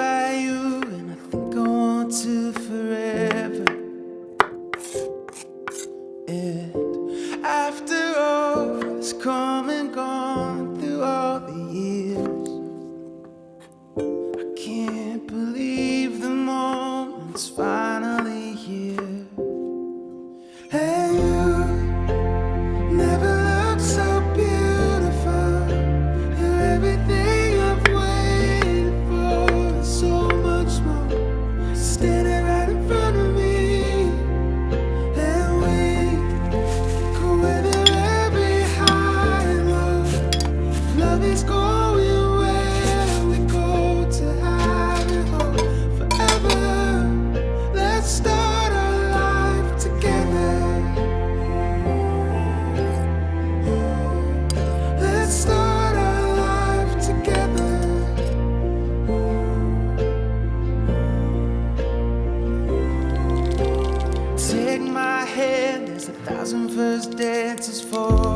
by you, and I think I want to forever. And after all has come and gone through all the years, I can't believe the moment's finally here. Hey, you never looked so beautiful. You're everything I've waited for, and so much more. Standing right in front of me, and we go weather every high and low. Love is going where we go to have it all forever. Let's start our life together. Let's start our life together. Take my hand, there's 1,000 first dances for